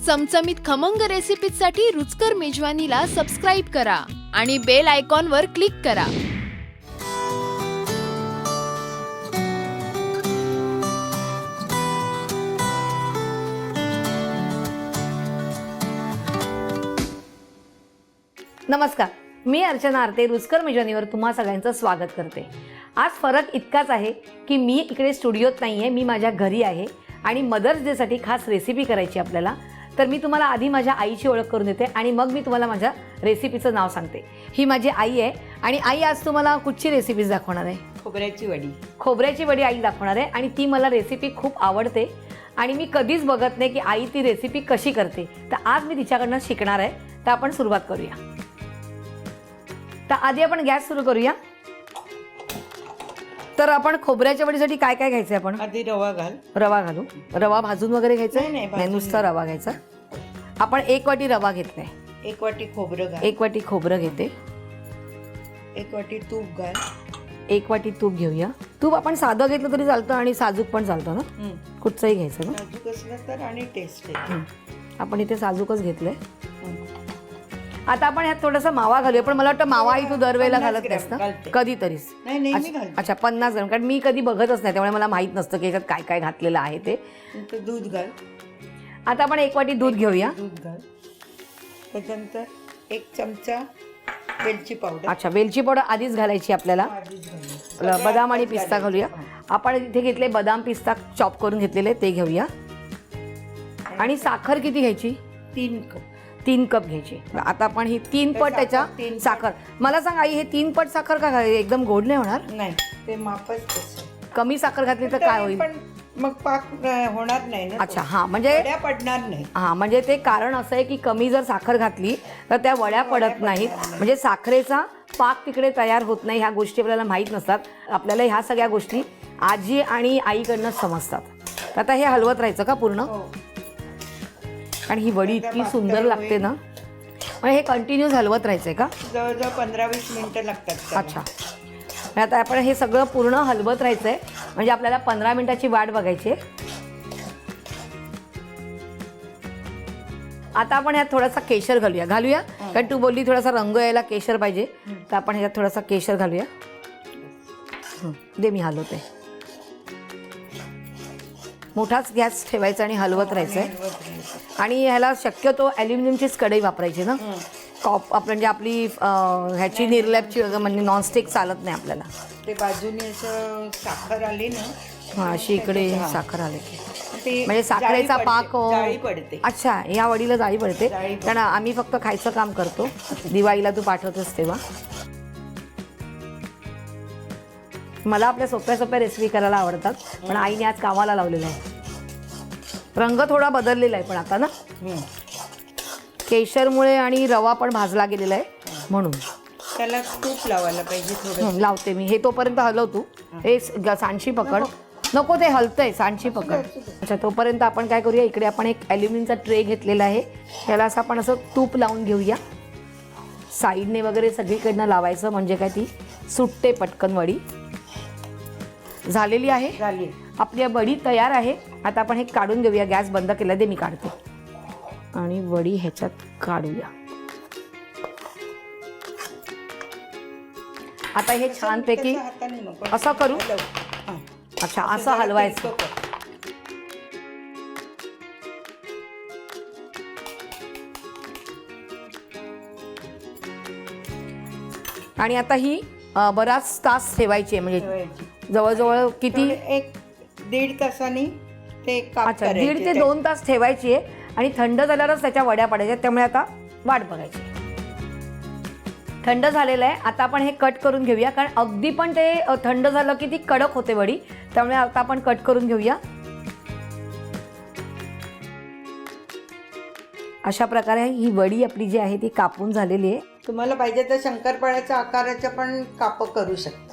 चमचमीत खमंग रेसिपीसाठी रुचकर मेजवानीला सबस्क्राईब करा आणि बेल आयकॉनवर क्लिक करा. नमस्कार, मी अर्चना आरते रुचकर मेजवानीवर तुम्हा सगळ्यांचं स्वागत करते. आज फरक इतकाच आहे की मी इकडे स्टुडिओत नाही आहे, मी माझ्या घरी आहे आणि मदर्स डेसाठी खास रेसिपी करायची आपल्याला. तर मी तुम्हाला आधी माझ्या आईची ओळख करून देते आणि मग मी तुम्हाला माझ्या रेसिपीचं नाव सांगते. ही माझी आई आहे आणि आई आज तुम्हाला कुठची रेसिपीज दाखवणार आहे? खोबऱ्याची वडी. खोबऱ्याची वडी आई दाखवणार आहे आणि ती मला रेसिपी खूप आवडते आणि मी कधीच बघत नाही की आई ती रेसिपी कशी करते. तर आज मी तिच्याकडनं शिकणार आहे. तर आपण सुरुवात करूया. तर आधी आपण गॅस सुरू करूया. तर आपण खोबऱ्याच्या वडीसाठी काय काय घ्यायचं आहे? आपण आधी रवा घाल. रवा घालू. रवा भाजून वगैरे घ्यायचा? नाही, नुसता रवा घ्यायचा. आपण 1 वाटी रवा घेतलाय. 1 वाटी खोबरं घाल. 1 वाटी खोबरं घेते. 1 वाटी तूप घाल. 1 वाटी तूप घेऊया. तूप आपण साधं घेतलं तरी चालतं आणि साजूक पण चालतं ना, कुठचंही घ्यायचं ना. साजूक असलं तर आणि टेस्ट आहे. आपण इथे साजूकच घेतलंय. आता आपण ह्यात थोडासा मावा घालूया. पण मला वाटतं मावाही तू दरवेळेला घालत नाहीस ना, कधीतरीच. अच्छा, 50 ग्रॅम. कारण मी कधी बघतच नाही, त्यामुळे मला माहित नसतं की याच्यात काय काय घातलेलं आहे ते. दूध घाल. आता आपण 1 वाटी दूध घेऊया. दूध घाल. त्याच्यानंतर 1 चमचा वेलची पावडर. अच्छा, वेलची पावडर आधीच घालायची आपल्याला. बदाम आणि पिस्ता घालूया. आपण इथे घेतले बदाम पिस्ता चॉप करून घेतलेले, ते घेऊया. आणि साखर किती घ्यायची? 3 कप घ्यायची. आता आपण ही 3 पट त्याच्या साखर. मला सांग आई, हे 3 पट साखर का घालायची? एकदम गोड नाही होणार? नाही, ते मापच तसं. कमी साखर घातली तर काय होईल? पण मग पाक होणार नाही ना. अच्छा, हां, म्हणजे वड्या पडणार नाही. हां, म्हणजे ते कारण असं आहे की कमी जर साखर घातली तर त्या वड्या पडत नाहीत. म्हणजे साखरेचा पाक तिकडे तयार होत नाही. ह्या गोष्टी आपल्याला माहीत नसतात. आपल्याला ह्या सगळ्या गोष्टी आजी आणि आईकडनंच समजतात. आता हे हलवत राहायचं का पूर्ण? आणि ही वडी इतकी सुंदर लागते ना. म्हणजे हे कंटिन्यूस हलवत राहायचंय का? जवळजवळ 15-20 मिनिटं लागतात. अच्छा, आता आपण हे सगळं पूर्ण हलवत राहायचंय. म्हणजे आपल्याला 15 मिनिटाची वाट बघायची. आता आपण ह्यात थोडासा केशर घालूया. कारण तू बोलली थोडासा रंग यायला केशर पाहिजे, तर आपण ह्यात थोडासा केशर घालूया. दे, मी हलवते. मोठाच गॅस ठेवायचा आणि हलवत राहायचंय. आणि ह्याला शक्यतो ॲल्युमिनियमचीच कढई वापरायची ना. म्हणजे आपली ह्याची निर्लॅपची म्हणजे नॉनस्टिक चालत नाही आपल्याला. ते बाजूने असं साखर आली ना. हां, अशी इकडे साखर आली ते म्हणजे साखरेचा पाक. जाळी पडते. अच्छा, या वडीला जाळी पडते. कारण आम्ही फक्त खायचं काम करतो. दिवाळीला तू पाठवतेस तेव्हा. मला आपल्या सोप्या सोप्या रेसिपी करायला आवडतात, पण आईने आज कामाला लावलेला आहे. रंग थोडा बदललेला आहे पण आता ना, केशरमुळे आणि रवा पण भाजला गेलेला आहे म्हणून. त्याला तूप लावायला पाहिजे थोडं. लावते मी. हे तोपर्यंत हलव तू. हे सांडशी पकड. नको, ते हलतंय. सांडशी पकड. अच्छा, तोपर्यंत आपण काय करूया, इकडे आपण एक ॲल्युमिनियमचा ट्रे घेतलेला आहे. त्याला असं आपण असं तूप लावून घेऊया. साईडने वगैरे सगळीकडनं लावायचं, म्हणजे काय ती सुटते पटकन वडी. झालेली आहे. आपली वडी तयार आहे. आता आपण हे काढून घेऊया. गॅस बंद केला. दे, मी काढते. आणि वडी ह्याच्यात काढूया. आता हे छानपैकी असं करू. अच्छा, असं हलवायचं. आणि आता ही बराच तास ठेवायची आहे. म्हणजे जवळजवळ किती? 1-1.5 तासांनी ते काप. अच्छा, 1.5 ते 2 तास ठेवायची आहे. आणि थंड झाल्यावरच त्याच्या वड्या पडायच्या. त्यामुळे आता वाट बघायची. थंड झालेलं आहे. आता आपण हे कट करून घेऊया. कारण अगदी पण ते थंड झालं की ती कडक होते वडी. त्यामुळे आता आपण कट करून घेऊया. अशा प्रकारे ही वडी आपली जी आहे ती कापून झालेली आहे. तुम्हाला पाहिजे तर शंकरपाळ्याच्या आकाराच्या पण काप करू शकता.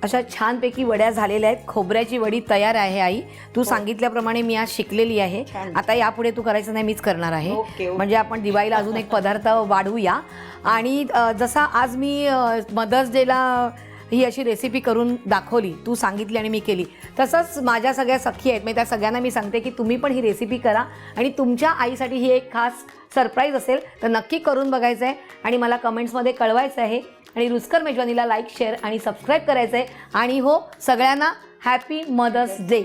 अशा छानपैकी वड्या झालेल्या आहेत. खोबऱ्याची वडी तयार आहे आई. तू सांगितल्याप्रमाणे मी आज शिकलेली आहे. आता यापुढे तू करायचं नाही, मीच करणार आहे. म्हणजे आपण दिवाळीला अजून एक पदार्थ वाढवूया. आणि जसा आज मी मदर्स डेला ही अशी रेसिपी करून दाखवली, तू सांगितली आणि मी केली, तसंच माझ्या सगळ्या सखी आहेत, मी त्या सगळ्यांना मी सांगते की तुम्ही पण ही रेसिपी करा आणि तुमच्या आईसाठी ही एक खास सरप्राईज असेल तर नक्की करून बघायचं आहे आणि मला कमेंट्समध्ये कळवायचं आहे. आणि रुचकर मेजवानीला लाईक, शेअर आणि सबस्क्राईब करायचं आहे. आणि हो, सगळ्यांना हॅपी मदर्स डे.